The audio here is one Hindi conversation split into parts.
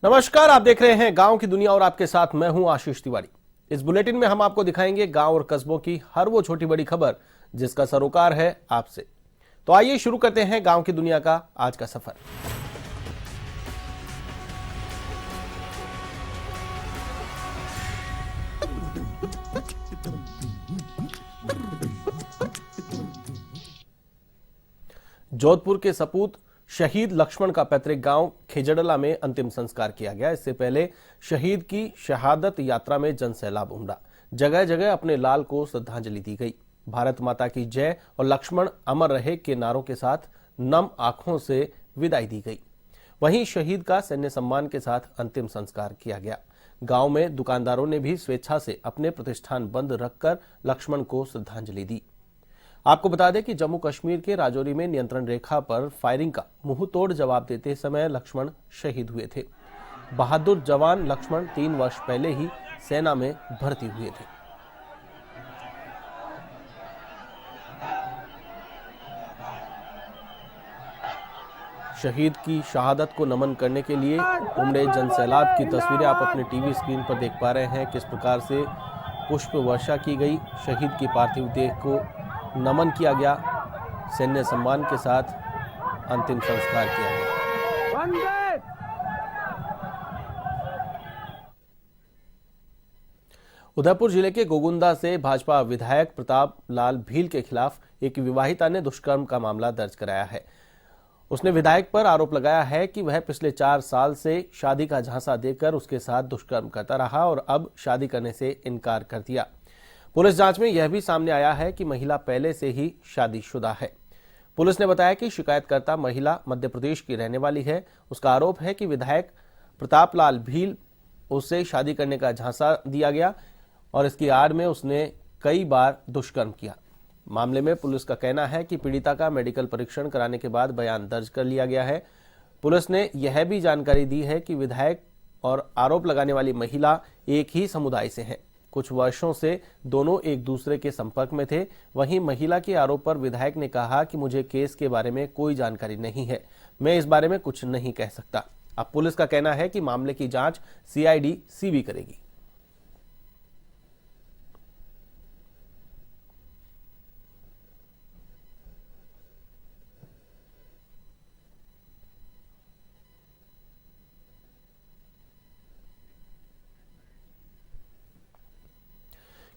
नमस्कार, आप देख रहे हैं गांव की दुनिया और आपके साथ मैं हूं आशीष तिवारी। इस बुलेटिन में हम आपको दिखाएंगे गांव और कस्बों की हर वो छोटी बड़ी खबर जिसका सरोकार है आपसे। तो आइए शुरू करते हैं गांव की दुनिया का आज का सफर। जोधपुर के सपूत शहीद लक्ष्मण का पैतृक गांव खेजड़ला में अंतिम संस्कार किया गया। इससे पहले शहीद की शहादत यात्रा में जनसैलाब उमड़ा। जगह जगह अपने लाल को श्रद्धांजलि दी गई। भारत माता की जय और लक्ष्मण अमर रहे के नारों के साथ नम आंखों से विदाई दी गई। वहीं शहीद का सैन्य सम्मान के साथ अंतिम संस्कार किया गया। गांव में दुकानदारों ने भी स्वेच्छा से अपने प्रतिष्ठान बंद रखकर लक्ष्मण को श्रद्धांजलि दी। आपको बता दें कि जम्मू कश्मीर के राजौरी में नियंत्रण रेखा पर फायरिंग का मुंह तोड़ जवाब देते समय लक्ष्मण शहीद हुए थे। बहादुर जवान लक्ष्मण 3 वर्ष पहले ही सेना में भर्ती हुए थे। शहीद की शहादत को नमन करने के लिए उमड़े जनसैलाब की तस्वीरें आप अपने टीवी स्क्रीन पर देख पा रहे हैं। किस प्रकार से पुष्प वर्षा की गई, शहीद की पार्थिव देह को नमन किया गया, सैन्य सम्मान के साथ अंतिम संस्कार किया गया। उदयपुर जिले के गोगुंदा से भाजपा विधायक प्रताप लाल भील के खिलाफ एक विवाहिता ने दुष्कर्म का मामला दर्ज कराया है। उसने विधायक पर आरोप लगाया है कि वह पिछले 4 साल से शादी का झांसा देकर उसके साथ दुष्कर्म करता रहा और अब शादी करने से इनकार कर दिया। पुलिस जांच में यह भी सामने आया है कि महिला पहले से ही शादीशुदा है। पुलिस ने बताया कि शिकायतकर्ता महिला मध्य प्रदेश की रहने वाली है। उसका आरोप है कि विधायक प्रताप लाल भील उससे शादी करने का झांसा दिया गया और इसकी आड़ में उसने कई बार दुष्कर्म किया। मामले में पुलिस का कहना है कि पीड़िता का मेडिकल परीक्षण कराने के बाद बयान दर्ज कर लिया गया है। पुलिस ने यह भी जानकारी दी है कि विधायक और आरोप लगाने वाली महिला एक ही समुदाय से हैं। कुछ वर्षों से दोनों एक दूसरे के संपर्क में थे। वहीं महिला के आरोप पर विधायक ने कहा कि मुझे केस के बारे में कोई जानकारी नहीं है, मैं इस बारे में कुछ नहीं कह सकता। अब पुलिस का कहना है कि मामले की जांच सीआईडी सीबी करेगी।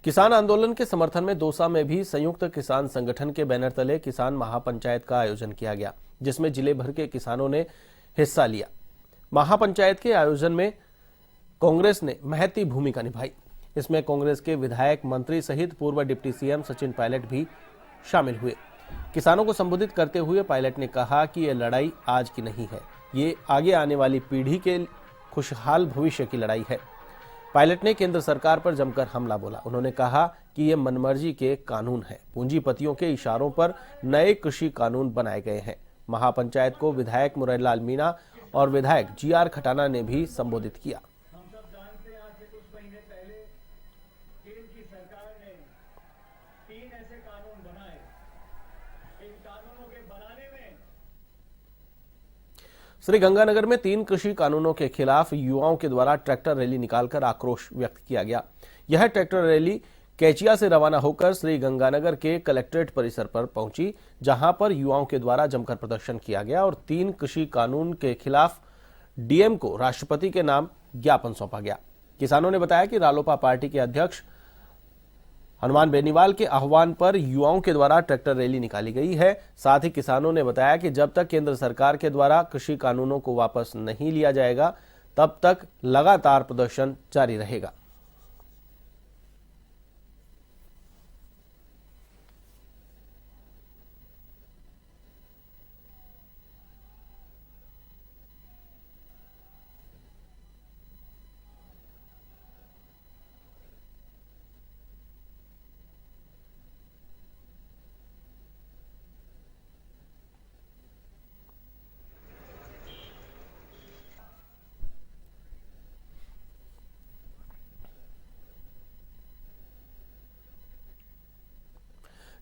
किसान आंदोलन के समर्थन में दौसा में भी संयुक्त किसान संगठन के बैनर तले किसान महापंचायत का आयोजन किया गया, जिसमें जिले भर के किसानों ने हिस्सा लिया। महापंचायत के आयोजन में कांग्रेस ने महती भूमिका निभाई। इसमें कांग्रेस के विधायक, मंत्री सहित पूर्व डिप्टी सीएम सचिन पायलट भी शामिल हुए। किसानों को संबोधित करते हुए पायलट ने कहा कि यह लड़ाई आज की नहीं है, ये आगे आने वाली पीढ़ी के खुशहाल भविष्य की लड़ाई है। पायलट ने केंद्र सरकार पर जमकर हमला बोला। उन्होंने कहा कि ये मनमर्जी के कानून है, पूंजीपतियों के इशारों पर नए कृषि कानून बनाए गए हैं। महापंचायत को विधायक मुरैलाल मीणा और विधायक जीआर खटाना ने भी संबोधित किया। श्रीगंगानगर में 3 कृषि कानूनों के खिलाफ युवाओं के द्वारा ट्रैक्टर रैली निकालकर आक्रोश व्यक्त किया गया। यह ट्रैक्टर रैली कैचिया से रवाना होकर श्रीगंगानगर के कलेक्ट्रेट परिसर पर पहुंची, जहां पर युवाओं के द्वारा जमकर प्रदर्शन किया गया और 3 कृषि कानून के खिलाफ डीएम को राष्ट्रपति के नाम ज्ञापन सौंपा गया। किसानों ने बताया कि रालोपा पार्टी के अध्यक्ष हनुमान बेनीवाल के आह्वान पर युवाओं के द्वारा ट्रैक्टर रैली निकाली गई है। साथ ही किसानों ने बताया कि जब तक केंद्र सरकार के द्वारा कृषि कानूनों को वापस नहीं लिया जाएगा, तब तक लगातार प्रदर्शन जारी रहेगा।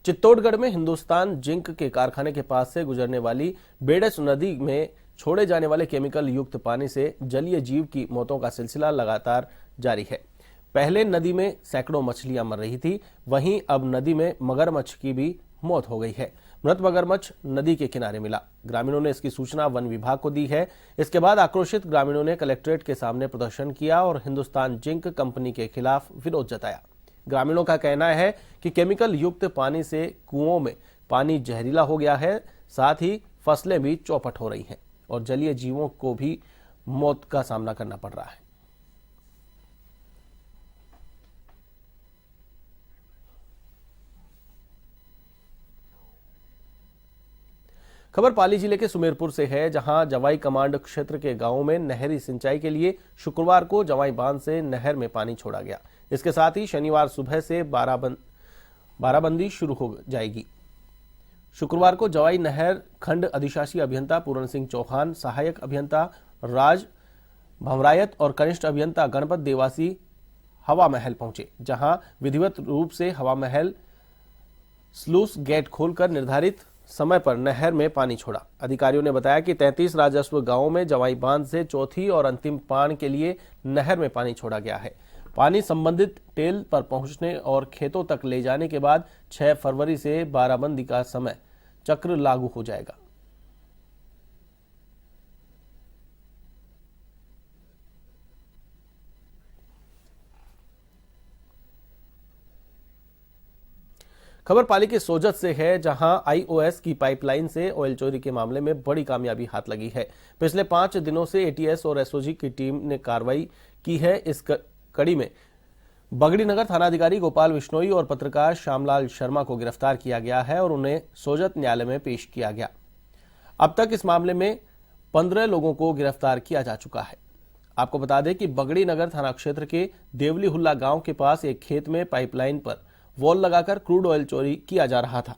चित्तौड़गढ़ में हिंदुस्तान जिंक के कारखाने के पास से गुजरने वाली बेड़स नदी में छोड़े जाने वाले केमिकल युक्त पानी से जलीय जीव की मौतों का सिलसिला लगातार जारी है। पहले नदी में सैकड़ों मछलियां मर रही थी, वहीं अब नदी में मगरमच्छ की भी मौत हो गई है। मृत मगरमच्छ नदी के किनारे मिला। ग्रामीणों ने इसकी सूचना वन विभाग को दी है। इसके बाद आक्रोशित ग्रामीणों ने कलेक्ट्रेट के सामने प्रदर्शन किया और हिंदुस्तान जिंक कंपनी के खिलाफ विरोध जताया। ग्रामीणों का कहना है कि केमिकल युक्त पानी से कुओं में पानी जहरीला हो गया है, साथ ही फसलें भी चौपट हो रही हैं और जलीय जीवों को भी मौत का सामना करना पड़ रहा है। खबर पाली जिले के सुमेरपुर से है, जहां जवाई कमांड क्षेत्र के गांवों में नहरी सिंचाई के लिए शुक्रवार को जवाई बांध से नहर में पानी छोड़ा गया। इसके साथ ही शनिवार सुबह से बाराबंदी शुरू हो जाएगी। शुक्रवार को जवाई नहर खंड अधिशासी अभियंता पूरण सिंह चौहान, सहायक अभियंता राज भंवरायत और कनिष्ठ अभियंता गणपत देवासी हवा महल पहुंचे, जहां विधिवत रूप से हवा महल स्लूस गेट खोलकर निर्धारित समय पर नहर में पानी छोड़ा। अधिकारियों ने बताया कि 33 राजस्व गांवों में जवाई बांध से चौथी और अंतिम पान के लिए नहर में पानी छोड़ा गया है। पानी संबंधित टेल पर पहुंचने और खेतों तक ले जाने के बाद 6 फरवरी से बाराबंदी का समय चक्र लागू हो जाएगा। खबर पाली के सोजत से है, जहां आईओएस की पाइपलाइन से ऑयल चोरी के मामले में बड़ी कामयाबी हाथ लगी है। पिछले 5 दिनों से एटीएस और एसओजी की टीम ने कार्रवाई की है। इस कड़ी में बगड़ी नगर थानाधिकारी गोपाल बिश्नोई और पत्रकार श्यामलाल शर्मा को गिरफ्तार किया गया है और उन्हें सोजत न्यायालय में पेश किया गया। अब तक इस मामले में 15 लोगों को गिरफ्तार किया जा चुका है। आपको बता दें कि बगड़ी नगर थाना क्षेत्र के देवली हुल्ला गांव के पास एक खेत में पाइपलाइन पर वॉल लगाकर क्रूड ऑयल चोरी किया जा रहा था।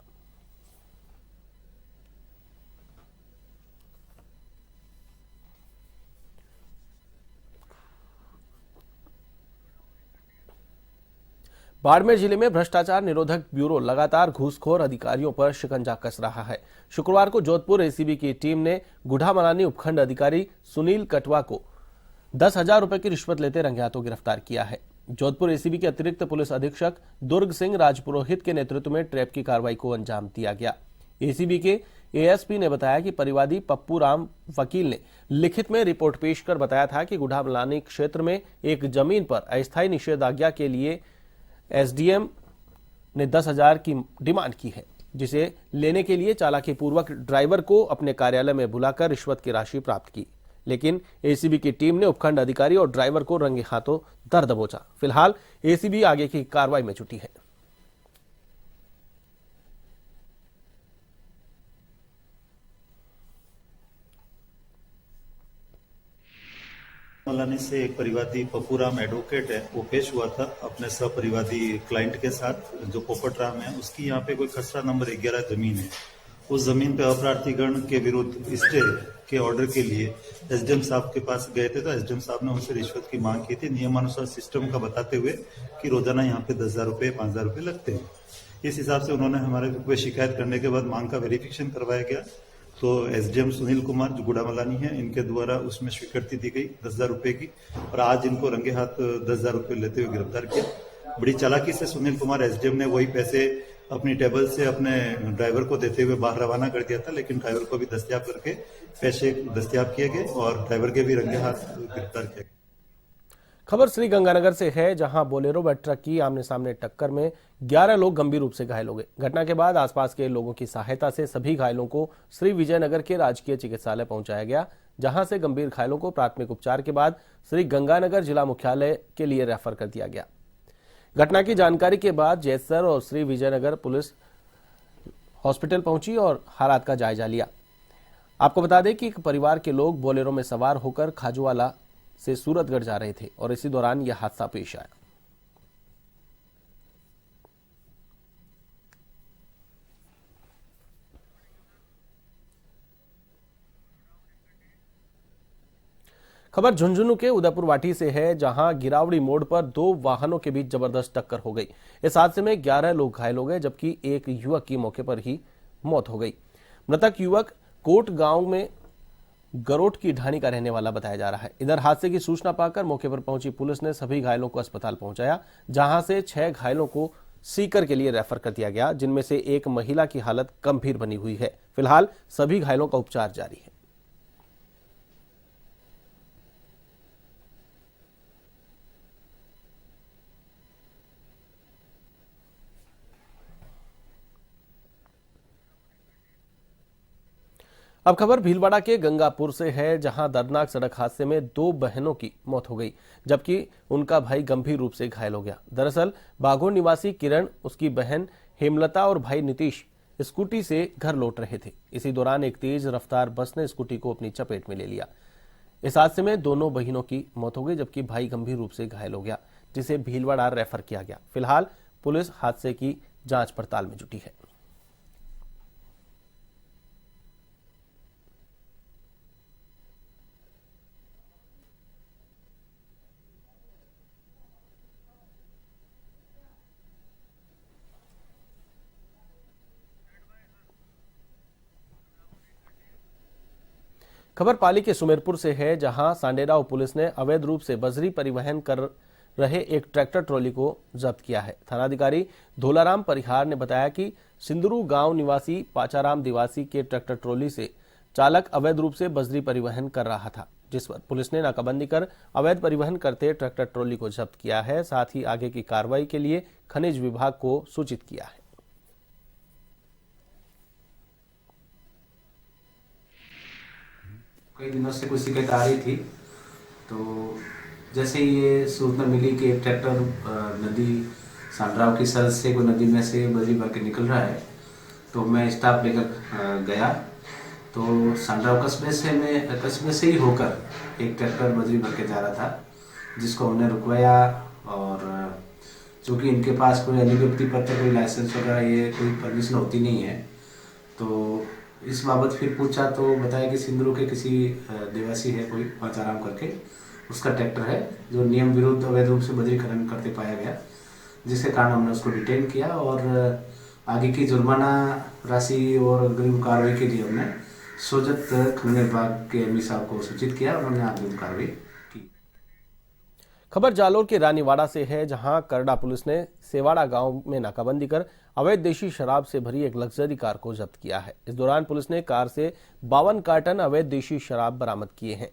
बाड़मेर जिले में भ्रष्टाचार निरोधक ब्यूरो लगातार घूसखोर अधिकारियों पर शिकंजा कस रहा है। शुक्रवार को जोधपुर एसीबी की टीम ने गुढ़ामलानी उपखंड अधिकारी सुनील कटवा को 10,000 रुपए की रिश्वत लेते रंगे हाथों गिरफ्तार किया है। जोधपुर एसीबी के अतिरिक्त पुलिस अधीक्षक दुर्ग सिंह राजपुरोहित के नेतृत्व में ट्रैप की कार्रवाई को अंजाम दिया गया। एसीबी के एएसपी ने बताया कि परिवादी पप्पू राम वकील ने लिखित में रिपोर्ट पेश कर बताया था कि गुढ़ामलानी क्षेत्र में एक जमीन पर अस्थायी निषेधाज्ञा के लिए एसडीएम ने 10,000 की डिमांड की है, जिसे लेने के लिए चालाकीपूर्वक ड्राइवर को अपने कार्यालय में बुलाकर रिश्वत की राशि प्राप्त की, लेकिन एसीबी की टीम ने उपखंड अधिकारी और ड्राइवर को रंगे हाथों दर दबोचा। फिलहाल एसीबी आगे की कार्रवाई में जुटी है। मलानी से एक परिवादी पप्पूराम एडवोकेट है, वो पेश हुआ था अपने सपरिवादी क्लाइंट के साथ जो पोपट राम है। उसकी यहाँ पे कोई खसरा नंबर 11 जमीन है। उस जमीन पे अपराधीगण के विरुद्ध स्टे के ऑर्डर के लिए एसडीएम साहब के पास गए थे, तो एसडीएम साहब ने उनसे रिश्वत की मांग की थी, नियमानुसार सिस्टम का बताते हुए कि रोजाना यहाँ पे 10,000 रुपए 5,000 रुपए लगते हैं। इस हिसाब से उन्होंने हमारे पे शिकायत करने के बाद मांग का वेरिफिकेशन करवाया गया, तो एसडीएम सुनील कुमार जो गुढ़ामलानी है, इनके द्वारा उसमें स्वीकृति दी गई 10,000 रुपए की, और आज इनको रंगे हाथ 10,000 रुपए लेते हुए गिरफ्तार किया। बड़ी चालाकी से सुनील कुमार एसडीएम ने वही पैसे अपनी टेबल से अपने ड्राइवर को देते हुए बाहर रवाना कर दिया था, लेकिन ड्राइवर को भी दस्तयाब करके पैसे दस्तयाब किए गए और ड्राइवर के भी रंगे हाथ गिरफ्तार किया गया। खबर श्री गंगानगर से है, जहां बोलेरो व ट्रक की आमने सामने टक्कर में 11 लोग गंभीर रूप से घायल हो गए। घटना के बाद आसपास के लोगों की सहायता से सभी घायलों को श्री विजयनगर के राजकीय चिकित्सालय पहुंचाया गया, जहां से गंभीर घायलों को प्राथमिक उपचार के बाद श्री गंगानगर जिला मुख्यालय के लिए रेफर कर दिया गया। घटना की जानकारी के बाद जैसर और श्री विजयनगर पुलिस हॉस्पिटल पहुंची और हालात का जायजा लिया। आपको बता दें कि एक परिवार के लोग बोलेरो में सवार होकर खाजूवाला से सूरतगढ़ जा रहे थे और इसी दौरान यह हादसा पेश आया। खबर झुंझुनू के उदयपुर वाटी से है, जहां गिरावड़ी मोड़ पर 2 वाहनों के बीच जबरदस्त टक्कर हो गई। इस हादसे में 11 लोग घायल हो गए, जबकि एक युवक की मौके पर ही मौत हो गई। मृतक युवक कोट गांव में गरोट की ढाणी का रहने वाला बताया जा रहा है। इधर हादसे की सूचना पाकर मौके पर पहुंची पुलिस ने सभी घायलों को अस्पताल पहुंचाया, जहां से 6 घायलों को सीकर के लिए रेफर कर दिया गया, जिनमें से एक महिला की हालत गंभीर बनी हुई है। फिलहाल सभी घायलों का उपचार जारी है। अब खबर भीलवाड़ा के गंगापुर से है, जहां दर्दनाक सड़क हादसे में 2 बहनों की मौत हो गई, जबकि उनका भाई गंभीर रूप से घायल हो गया। दरअसल बागोर निवासी किरण, उसकी बहन हेमलता और भाई नीतीश स्कूटी से घर लौट रहे थे। इसी दौरान एक तेज रफ्तार बस ने स्कूटी को अपनी चपेट में ले लिया। इस हादसे में दोनों बहनों की मौत हो गई, जबकि भाई गंभीर रूप से घायल हो गया, जिसे भीलवाड़ा रेफर किया गया। फिलहाल पुलिस हादसे की जांच पड़ताल में जुटी है। खबर पाली के सुमेरपुर से है, जहां सांडेराव पुलिस ने अवैध रूप से बजरी परिवहन कर रहे एक ट्रैक्टर ट्रॉली को जब्त किया है। थानाधिकारी धोलाराम परिहार ने बताया कि सिंदरू गांव निवासी पाचाराम दिवासी के ट्रैक्टर ट्रॉली से चालक अवैध रूप से बजरी परिवहन कर रहा था, जिस पर पुलिस ने नाकाबंदी कर अवैध परिवहन करते ट्रैक्टर ट्रॉली को जब्त किया है। साथ ही आगे की कार्रवाई के लिए खनिज विभाग को सूचित किया है। कई दिनों से कुछ शिकायत आ रही थी, तो जैसे ये सूचना मिली कि एक ट्रैक्टर नदी सांडराव की सर्च से कोई नदी में से बजरी भर के निकल रहा है, तो मैं स्टाफ लेकर गया। तो सांडराव कस्बे से ही होकर एक ट्रैक्टर बजरी भर के जा रहा था, जिसको हमने रुकवाया। और चूँकि इनके पास कोई अनुज्ञप्ति पत्र, कोई लाइसेंस वगैरह, ये कोई परमिशन होती नहीं है, तो इस बाबत फिर पूछा तो बताया कि सिंदरू के किसी देवासी है कोई पाचाराम करके, उसका ट्रैक्टर है जो नियम विरुद्ध अवैध रूप से बजरी खनन करते पाया गया, जिसके कारण हमने उसको डिटेन किया और आगे की जुर्माना राशि और अग्रिम कार्रवाई के लिए हमने सोजत खनन विभाग के एमई साहब को सूचित किया। उन्होंने अग्रिम कार्रवाई की। खबर जालोर के रानीवाड़ा से है, जहां करडा पुलिस ने सेवाड़ा गांव में नाकाबंदी कर अवैध देशी शराब से भरी एक लग्जरी कार को जब्त किया है। इस दौरान पुलिस ने कार से 52 कार्टन अवैध देशी शराब बरामद किए हैं।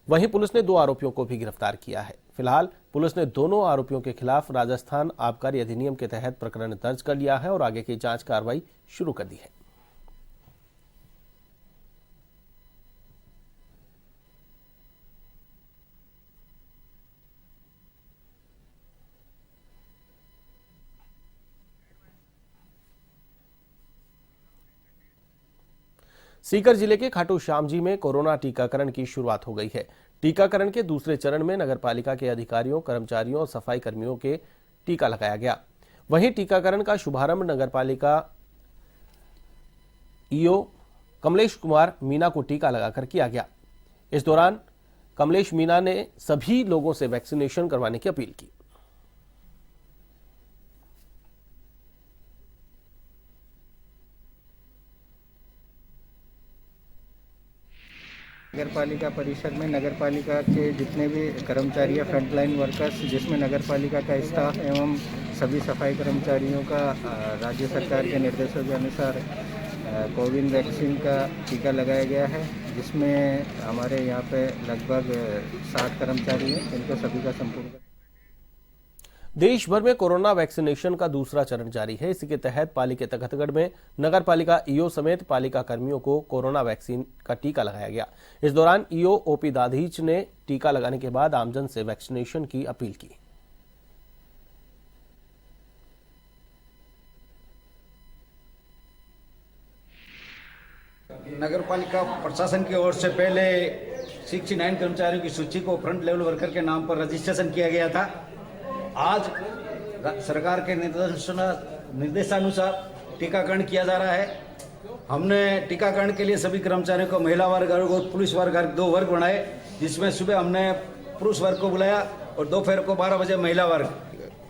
वहीं पुलिस ने 2 आरोपियों को भी गिरफ्तार किया है। फिलहाल पुलिस ने दोनों आरोपियों के खिलाफ राजस्थान आबकारी अधिनियम के तहत प्रकरण दर्ज कर लिया है और आगे की जांच कार्रवाई शुरू कर दी है। सीकर जिले के खाटू श्याम जी में कोरोना टीकाकरण की शुरुआत हो गई है। टीकाकरण के दूसरे चरण में नगरपालिका के अधिकारियों, कर्मचारियों और सफाई कर्मियों के टीका लगाया गया। वहीं टीकाकरण का शुभारंभ नगरपालिका ईओ कमलेश कुमार मीना को टीका लगाकर किया गया। इस दौरान कमलेश मीना ने सभी लोगों से वैक्सीनेशन करवाने की अपील की। नगरपालिका परिषद में नगरपालिका के जितने भी कर्मचारी या फ्रंटलाइन वर्कर्स, जिसमें नगरपालिका का स्टाफ एवं सभी सफाई कर्मचारियों का राज्य सरकार के निर्देशों के अनुसार कोविड वैक्सीन का टीका लगाया गया है, जिसमें हमारे यहाँ पे लगभग 60 कर्मचारी हैं, जिनको सभी का संपूर्ण। देश भर में कोरोना वैक्सीनेशन का दूसरा चरण जारी है। इसी के तहत पाली के तखतगढ़ में नगर पालिका ईओ समेत पालिका कर्मियों को कोरोना वैक्सीन का टीका लगाया गया। इस दौरान ईओ ओपी दाधीच ने टीका लगाने के बाद आमजन से वैक्सीनेशन की अपील की। नगर पालिका प्रशासन की ओर से पहले 69 कर्मचारियों की सूची को फ्रंट लेवल वर्कर के नाम पर रजिस्ट्रेशन किया गया था। आज सरकार के निर्देशानुसार टीकाकरण किया जा रहा है। हमने टीकाकरण के लिए सभी कर्मचारियों को महिला वर्ग और पुलिस वर्ग 2 वर्ग बनाए, जिसमें सुबह हमने पुरुष वर्ग को बुलाया और दोपहर को 12 बजे महिला वर्ग।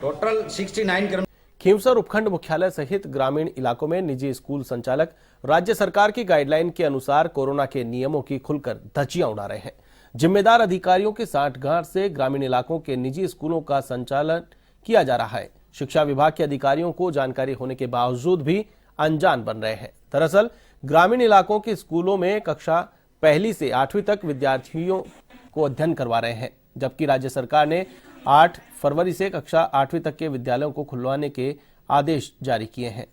टोटल 69 कर्मचारी। खींवसर उपखंड मुख्यालय सहित ग्रामीण इलाकों में निजी स्कूल संचालक राज्य सरकार की गाइडलाइन के अनुसार कोरोना के नियमों की खुलकर धज्जियां उड़ा रहे हैं। जिम्मेदार अधिकारियों की सांठगांठ से ग्रामीण इलाकों के निजी स्कूलों का संचालन किया जा रहा है। शिक्षा विभाग के अधिकारियों को जानकारी होने के बावजूद भी अनजान बन रहे हैं। दरअसल ग्रामीण इलाकों के स्कूलों में कक्षा 1 से 8वीं तक विद्यार्थियों को अध्ययन करवा रहे हैं, जबकि राज्य सरकार ने 8 फरवरी से कक्षा 8वीं तक के विद्यालयों को खुलवाने के आदेश जारी किए हैं।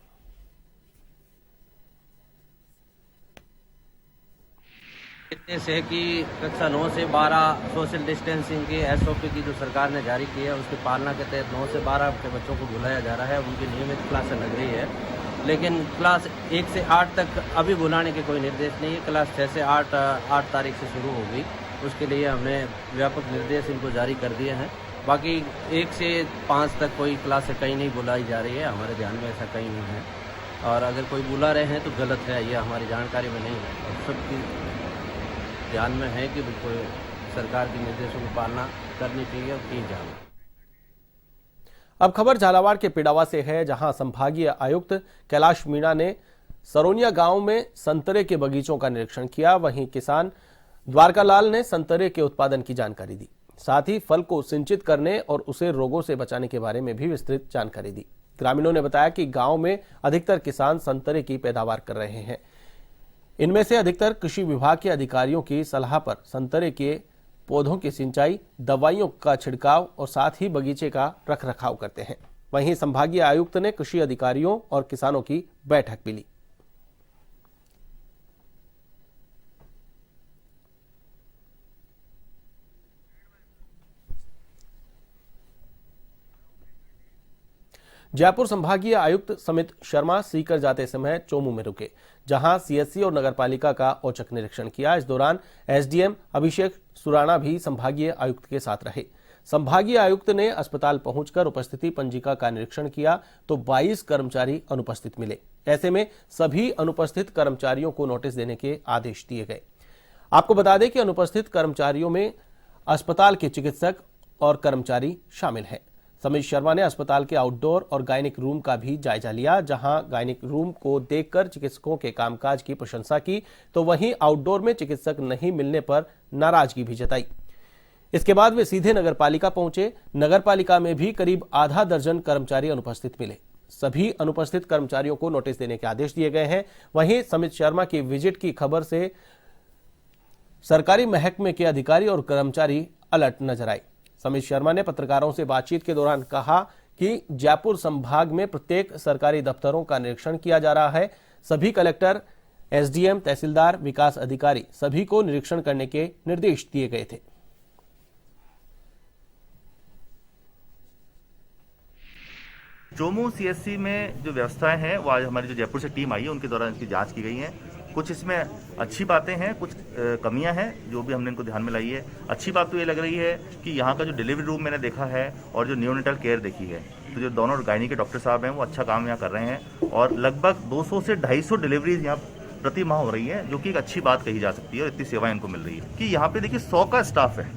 निर्देश है कि कक्षा 9 से 12 सोशल डिस्टेंसिंग की एसओपी की जो सरकार ने जारी की है उसकी पालना के तहत 9 से 12 के बच्चों को बुलाया जा रहा है। उनकी नियमित क्लासें लग रही है, लेकिन क्लास 1 से 8 तक अभी बुलाने के कोई निर्देश नहीं है। क्लास 6 से 8 तारीख से शुरू होगी, उसके लिए हमने व्यापक निर्देश इनको जारी कर दिए हैं। बाकी 1 से 5 तक कोई क्लासें कहीं नहीं बुलाई जा रही है, हमारे ध्यान में ऐसा कहीं नहीं है। और अगर कोई बुला रहे हैं तो गलत है, ये हमारी जानकारी में नहीं है। सबकी ध्यान में है कि बिल्कुल सरकार के निर्देशों की पालना करनी चाहिए और की जाए। अब खबर झालावाड़ के पिड़ावा से है, जहां संभागीय आयुक्त कैलाश मीणा ने सरोनिया गांव में संतरे के बगीचों का निरीक्षण किया। वहीं किसान द्वारका लाल ने संतरे के उत्पादन की जानकारी दी, साथ ही फल को सिंचित करने और उसे रोगों से बचाने के बारे में भी विस्तृत जानकारी दी। ग्रामीणों ने बताया कि गांव में अधिकतर किसान संतरे की पैदावार कर रहे हैं। इनमें से अधिकतर कृषि विभाग के अधिकारियों की सलाह पर संतरे के पौधों की सिंचाई, दवाइयों का छिड़काव और साथ ही बगीचे का रखरखाव करते हैं। वहीं संभागीय आयुक्त ने कृषि अधिकारियों और किसानों की बैठक भी ली। जयपुर संभागीय आयुक्त समित शर्मा सीकर जाते समय चोमू में रुके, जहां सीएससी और नगरपालिका का औचक निरीक्षण किया। इस दौरान एसडीएम अभिषेक सुराणा भी संभागीय आयुक्त के साथ रहे। संभागीय आयुक्त ने अस्पताल पहुंचकर उपस्थिति पंजिका का निरीक्षण किया तो 22 कर्मचारी अनुपस्थित मिले। ऐसे में सभी अनुपस्थित कर्मचारियों को नोटिस देने के आदेश दिए गए। आपको बता दें कि अनुपस्थित कर्मचारियों में अस्पताल के चिकित्सक और कर्मचारी शामिल हैं। समित शर्मा ने अस्पताल के आउटडोर और गायनिक रूम का भी जायजा लिया, जहां गायनिक रूम को देखकर चिकित्सकों के कामकाज की प्रशंसा की, तो वहीं आउटडोर में चिकित्सक नहीं मिलने पर नाराजगी भी जताई। इसके बाद वे सीधे नगरपालिका पहुंचे। नगरपालिका में भी करीब आधा दर्जन कर्मचारी अनुपस्थित मिले। सभी अनुपस्थित कर्मचारियों को नोटिस देने के आदेश दिए गए हैं। वहीं समित शर्मा की विजिट की खबर से सरकारी महकमे के अधिकारी और कर्मचारी अलर्ट नजर आए। समित शर्मा ने पत्रकारों से बातचीत के दौरान कहा कि जयपुर संभाग में प्रत्येक सरकारी दफ्तरों का निरीक्षण किया जा रहा है। सभी कलेक्टर, एसडीएम, तहसीलदार, विकास अधिकारी सभी को निरीक्षण करने के निर्देश दिए गए थे। चोमू सीएससी में जो व्यवस्थाएं हैं वो आज हमारी जो जयपुर से टीम आई है उनके द्वारा इसकी जांच की गई है। कुछ इसमें अच्छी बातें हैं, कुछ कमियां हैं जो भी हमने इनको ध्यान में लाई है। अच्छी बात तो ये लग रही है कि यहाँ का जो डिलीवरी रूम मैंने देखा है और जो न्यूनेटल केयर देखी है, तो जो दोनों गायनी के डॉक्टर साहब हैं वो अच्छा काम यहाँ कर रहे हैं और लगभग 200 से 250 डिलीवरीज यहाँ प्रति माह हो रही है, जो कि एक अच्छी बात कही जा सकती है और इतनी सेवाएं इनको मिल रही है कि यहाँ पे देखिए 100 का स्टाफ है।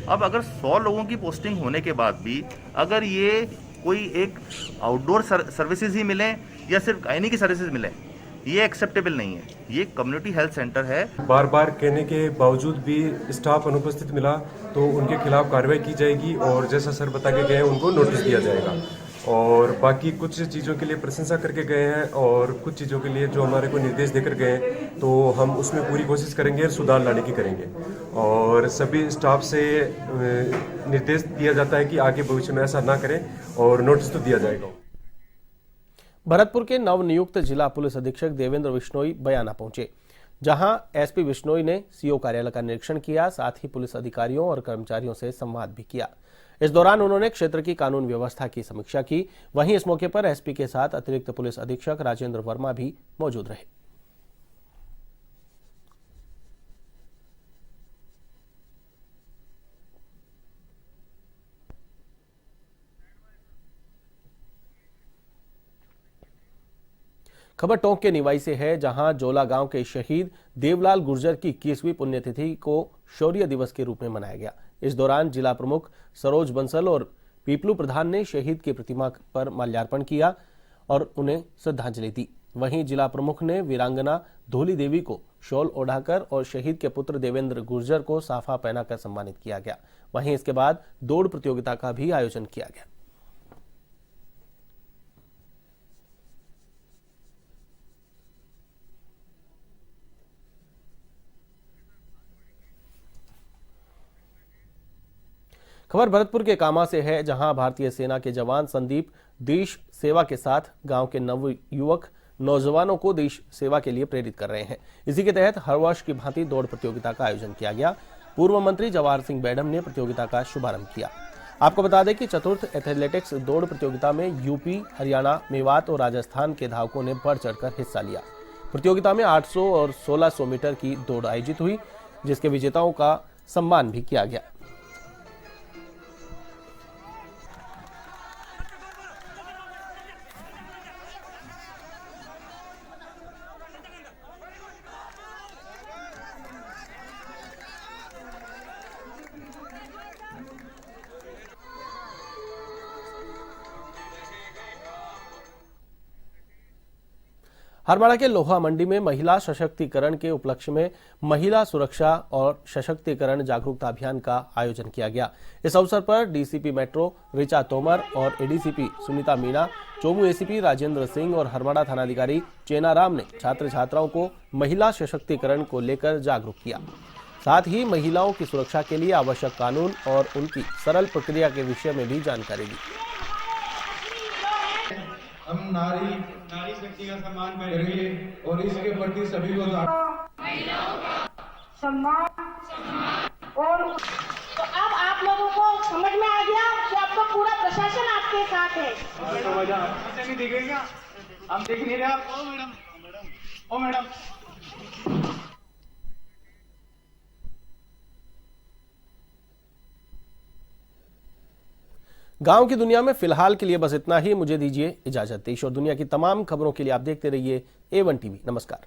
अब अगर 100 लोगों की पोस्टिंग होने के बाद भी अगर ये कोई एक आउटडोर सर्विसेज ही मिले या सिर्फ गायनी की सर्विसेज मिले, ये एक्सेप्टेबल नहीं है। ये कम्युनिटी हेल्थ सेंटर है। बार बार कहने के बावजूद भी स्टाफ अनुपस्थित मिला तो उनके खिलाफ कार्रवाई की जाएगी और जैसा सर बता के गए उनको नोटिस दिया जाएगा। और बाकी कुछ चीज़ों के लिए प्रशंसा करके गए हैं और कुछ चीज़ों के लिए जो हमारे को निर्देश देकर गए हैं तो हम उसमें पूरी कोशिश करेंगे और सुधार लाने की करेंगे। और सभी स्टाफ से निर्देश दिया जाता है कि आगे भविष्य में ऐसा ना करें और नोटिस तो दिया जाएगा। भरतपुर के नवनियुक्त जिला पुलिस अधीक्षक देवेंद्र बिश्नोई बयाना पहुंचे, जहां एसपी बिश्नोई ने सीओ कार्यालय का निरीक्षण किया, साथ ही पुलिस अधिकारियों और कर्मचारियों से संवाद भी किया। इस दौरान उन्होंने क्षेत्र की कानून व्यवस्था की समीक्षा की। वहीं इस मौके पर एसपी के साथ अतिरिक्त पुलिस अधीक्षक राजेंद्र वर्मा भी मौजूद रहे। खबर टोंक के निवाई से है, जहां जोला गांव के शहीद देवलाल गुर्जर की 21वीं पुण्यतिथि को शौर्य दिवस के रूप में मनाया गया। इस दौरान जिला प्रमुख सरोज बंसल और पीपलू प्रधान ने शहीद की प्रतिमा पर माल्यार्पण किया और उन्हें श्रद्धांजलि दी। वहीं जिला प्रमुख ने वीरांगना धोली देवी को शॉल ओढ़ाकर और शहीद के पुत्र देवेंद्र गुर्जर को साफा पहनाकर सम्मानित किया गया। वहीं इसके बाद दौड़ प्रतियोगिता का भी आयोजन किया गया। खबर भरतपुर के कामा से है, जहां भारतीय सेना के जवान संदीप देश सेवा के साथ गांव के नवयुवक नौजवानों को देश सेवा के लिए प्रेरित कर रहे हैं। इसी के तहत हर वर्ष की भांति दौड़ प्रतियोगिता का आयोजन किया गया। पूर्व मंत्री जवाहर सिंह बैडम ने प्रतियोगिता का शुभारंभ किया। आपको बता दें कि चतुर्थ एथलेटिक्स दौड़ प्रतियोगिता में यूपी, हरियाणा, मेवात और राजस्थान के धावकों ने बढ़ चढ़कर हिस्सा लिया। प्रतियोगिता में 800 और 1600 मीटर की दौड़ आयोजित हुई, जिसके विजेताओं का सम्मान भी किया गया। हरमाड़ा के लोहा मंडी में महिला सशक्तिकरण के उपलक्ष्य में महिला सुरक्षा और सशक्तिकरण जागरूकता अभियान का आयोजन किया गया। इस अवसर पर डीसीपी मेट्रो ऋचा तोमर और एडीसीपी सुनीता मीणा, चोमू एसीपी राजेंद्र सिंह और हरमाड़ा थानाधिकारी चेनाराम ने छात्र छात्राओं को महिला सशक्तिकरण को लेकर जागरूक किया। साथ ही महिलाओं की सुरक्षा के लिए आवश्यक कानून और उनकी सरल प्रक्रिया के विषय में भी जानकारी दी। हम नारी शक्ति का सम्मान करेंगे और इसके प्रति सभी को सम्मान और तो अब आप लोगों को समझ में आ गया कि आपका पूरा प्रशासन आपके साथ है। नहीं देखेंगे, हम देख नहीं रहे। ओ मैडम गांव की दुनिया में फिलहाल के लिए बस इतना ही। मुझे दीजिए इजाजत। देश और दुनिया की तमाम खबरों के लिए आप देखते रहिए A1 TV। नमस्कार।